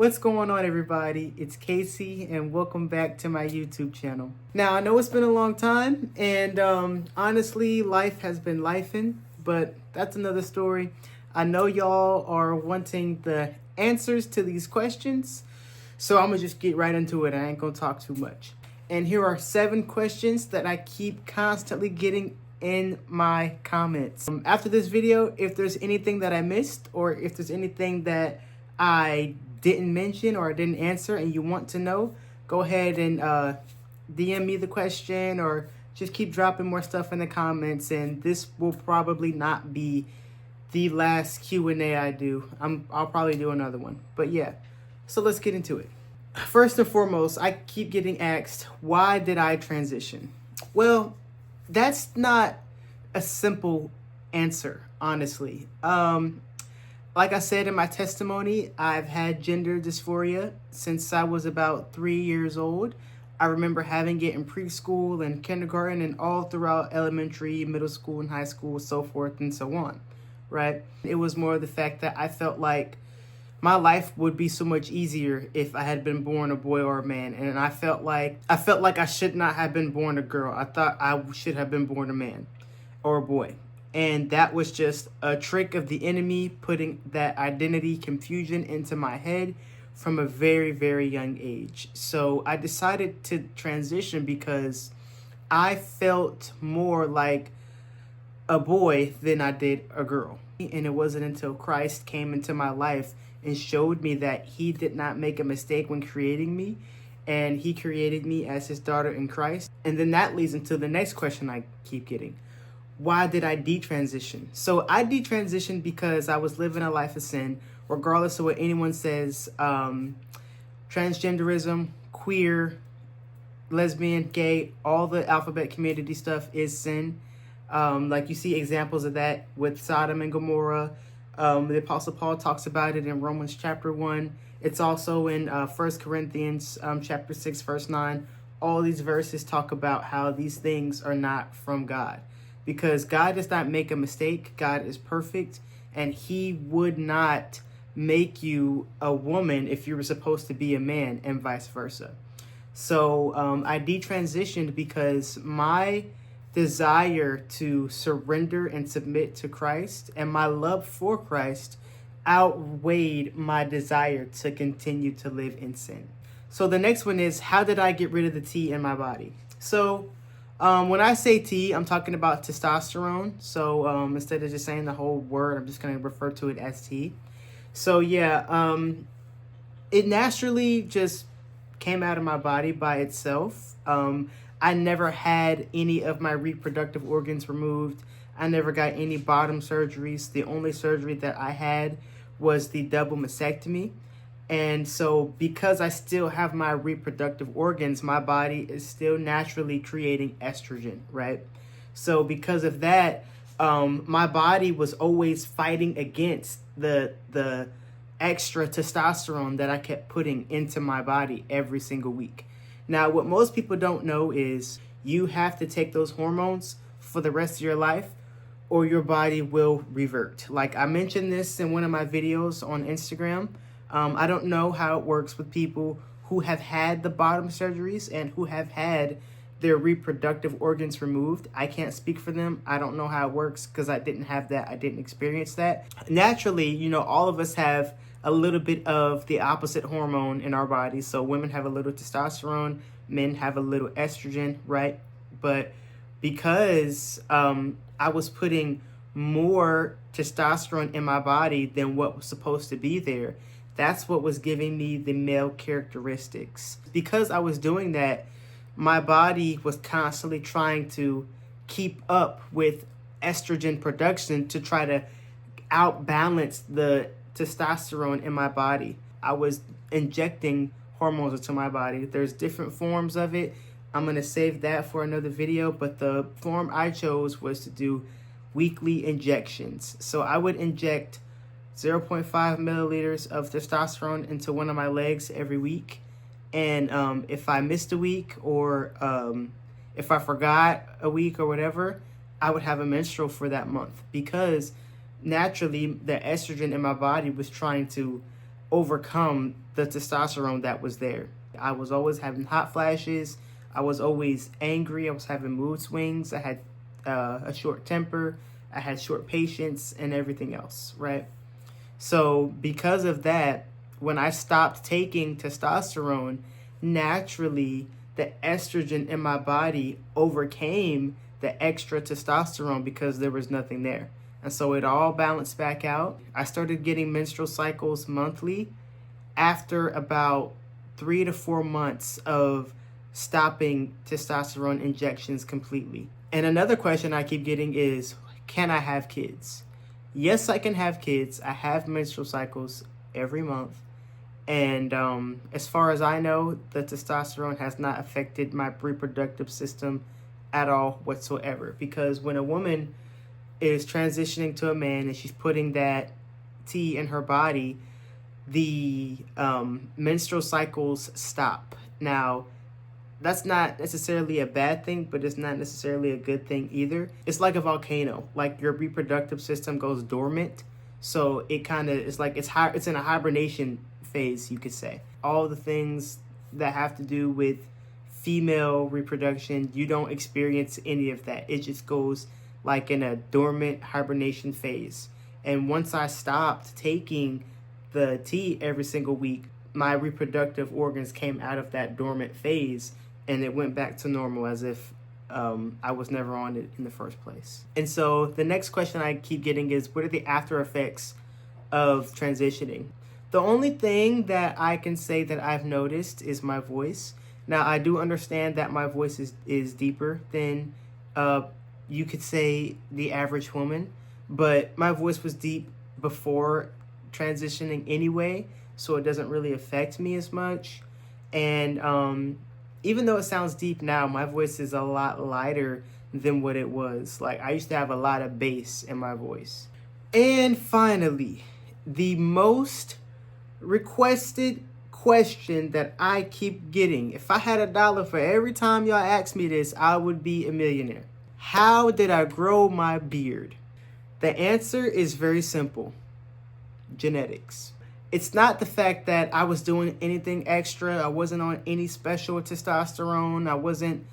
What's going on, everybody? It's Casey, and welcome back to my YouTube channel. Now, I know it's been a long time, and honestly, life has been lifing, but that's another story. I know y'all are wanting the answers to these questions, so I'm gonna just get right into it. I ain't gonna talk too much. And here are 7 questions that I keep constantly getting in my comments. After this video, if there's anything that I missed, or if there's anything that I didn't mention or I didn't answer and you want to know, go ahead and DM me the question, or just keep dropping more stuff in the comments. And this will probably not be the last Q&A I do. I'll probably do another one. But yeah, so let's get into it. First and foremost, I keep getting asked, why did I transition? Well, that's not a simple answer, honestly. Like I said in my testimony, I've had gender dysphoria since I was about 3 years old. I remember having it in preschool and kindergarten and all throughout elementary, middle school, and high school, so forth and so on, right? It was more of the fact that I felt like my life would be so much easier if I had been born a boy or a man. And I felt like I should not have been born a girl. I thought I should have been born a man or a boy. And that was just a trick of the enemy, putting that identity confusion into my head from a very, very young age. So I decided to transition because I felt more like a boy than I did a girl. And it wasn't until Christ came into my life and showed me that he did not make a mistake when creating me, and he created me as his daughter in Christ. And then that leads into the next question I keep getting. Why did I detransition? So I detransitioned because I was living a life of sin, regardless of what anyone says. Transgenderism, queer, lesbian, gay, all the alphabet community stuff is sin. Like you see examples of that with Sodom and Gomorrah. The Apostle Paul talks about it in Romans chapter 1. It's also in 1 Corinthians chapter 6, verse 9. All these verses talk about how these things are not from God. Because God does not make a mistake. God is perfect. And he would not make you a woman if you were supposed to be a man, and vice versa. So I detransitioned because my desire to surrender and submit to Christ and my love for Christ outweighed my desire to continue to live in sin. So the next one is, how did I get rid of the T in my body? So when I say T, I'm talking about testosterone. So instead of just saying the whole word, I'm just going to refer to it as T. So yeah, it naturally just came out of my body by itself. I never had any of my reproductive organs removed. I never got any bottom surgeries. The only surgery that I had was the double mastectomy. And so because I still have my reproductive organs, my body is still naturally creating estrogen, right? So because of that, my body was always fighting against the extra testosterone that I kept putting into my body every single week. Now, what most people don't know is you have to take those hormones for the rest of your life, or your body will revert. Like I mentioned this in one of my videos on Instagram. I don't know how it works with people who have had the bottom surgeries and who have had their reproductive organs removed. I can't speak for them. I don't know how it works because I didn't have that. I didn't experience that. Naturally, all of us have a little bit of the opposite hormone in our bodies. So women have a little testosterone, men have a little estrogen, right? But because I was putting more testosterone in my body than what was supposed to be there, that's what was giving me the male characteristics. Because I was doing that, my body was constantly trying to keep up with estrogen production to try to outbalance the testosterone in my body. I was injecting hormones into my body. There's different forms of it. I'm going to save that for another video, but the form I chose was to do weekly injections. So I would inject 0.5 milliliters of testosterone into one of my legs every week. And if I missed a week, or if I forgot a week or whatever, I would have a menstrual for that month, because naturally the estrogen in my body was trying to overcome the testosterone that was there. I was always having hot flashes. I was always angry. I was having mood swings. I had a short temper. I had short patience and everything else, right? So because of that, when I stopped taking testosterone, naturally the estrogen in my body overcame the extra testosterone because there was nothing there. And so it all balanced back out. I started getting menstrual cycles monthly after about 3 to 4 months of stopping testosterone injections completely. And another question I keep getting is, can I have kids? Yes, I can have kids. I have menstrual cycles every month. And as far as I know, the testosterone has not affected my reproductive system at all whatsoever. Because when a woman is transitioning to a man and she's putting that T in her body, the menstrual cycles stop. Now, that's not necessarily a bad thing, but it's not necessarily a good thing either. It's like a volcano. Like your reproductive system goes dormant. So it kind of, it's like it's in a hibernation phase, you could say. All the things that have to do with female reproduction, you don't experience any of that. It just goes like in a dormant hibernation phase. And once I stopped taking the T every single week, my reproductive organs came out of that dormant phase and it went back to normal as if I was never on it in the first place. And so the next question I keep getting is, what are the after effects of transitioning? The only thing that I can say that I've noticed is my voice. Now, I do understand that my voice is deeper than you could say the average woman, but my voice was deep before transitioning anyway, so it doesn't really affect me as much. And even though it sounds deep now, my voice is a lot lighter than what it was. Like, I used to have a lot of bass in my voice. And finally, the most requested question that I keep getting. If I had $1 for every time y'all ask me this, I would be a millionaire. How did I grow my beard? The answer is very simple. Genetics. It's not the fact that I was doing anything extra. I wasn't on any special testosterone. I wasn't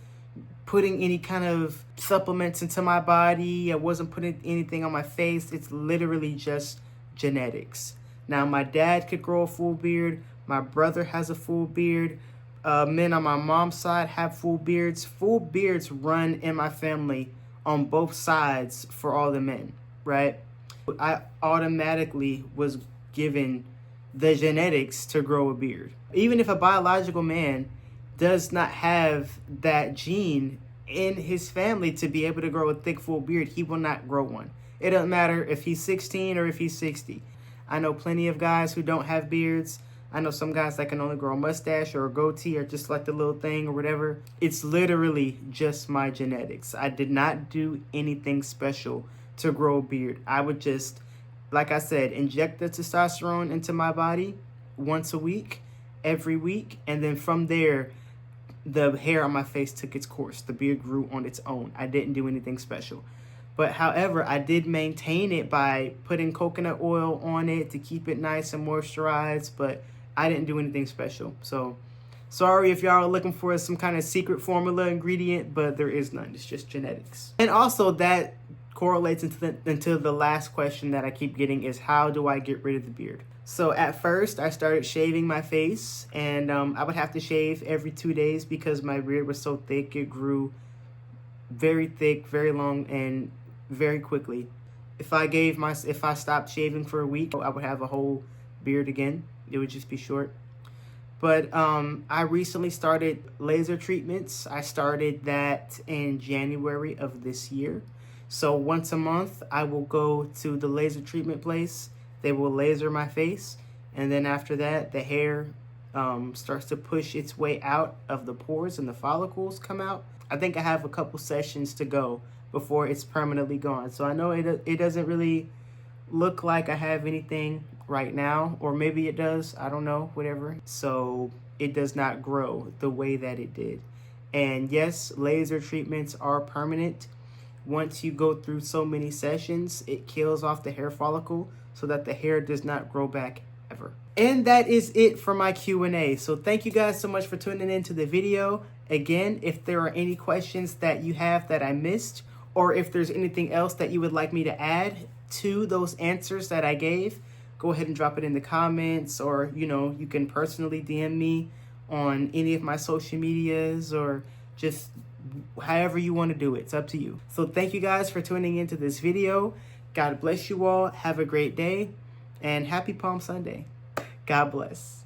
putting any kind of supplements into my body. I wasn't putting anything on my face. It's literally just genetics. Now, my dad could grow a full beard. My brother has a full beard. Men on my mom's side have full beards. Full beards run in my family on both sides for all the men, right? I automatically was given the genetics to grow a beard. Even if a biological man does not have that gene in his family to be able to grow a thick, full beard, he will not grow one. It doesn't matter if he's 16 or if he's 60. I know plenty of guys who don't have beards. I know some guys that can only grow a mustache or a goatee or just like the little thing or whatever. It's literally just my genetics. I did not do anything special to grow a beard. I would just, like I said, inject the testosterone into my body once a week, every week. And then from there, the hair on my face took its course. The beard grew on its own. I didn't do anything special. But however, I did maintain it by putting coconut oil on it to keep it nice and moisturized, but I didn't do anything special. So sorry if y'all are looking for some kind of secret formula ingredient, but there is none. It's just genetics. And also that correlates into the last question that I keep getting is, how do I get rid of the beard? So at first I started shaving my face, and I would have to shave every 2 days because my beard was so thick. It grew very thick, very long, and very quickly. If I stopped shaving for a week, I would have a whole beard again. It would just be short. But I recently started laser treatments. I started that in January of this year. So once a month, I will go to the laser treatment place. They will laser my face. And then after that, the hair starts to push its way out of the pores and the follicles come out. I think I have a couple sessions to go before it's permanently gone. So I know it doesn't really look like I have anything right now, or maybe it does, I don't know, whatever. So it does not grow the way that it did. And yes, laser treatments are permanent. Once you go through so many sessions, it kills off the hair follicle so that the hair does not grow back ever. And that is it for my Q&A. So thank you guys so much for tuning into the video. Again, if there are any questions that you have that I missed, or if there's anything else that you would like me to add to those answers that I gave, go ahead and drop it in the comments, or, you know, you can personally DM me on any of my social medias, or just however you want to do it. It's up to you. So thank you guys for tuning into this video. God bless you all. Have a great day, and happy Palm Sunday. God bless.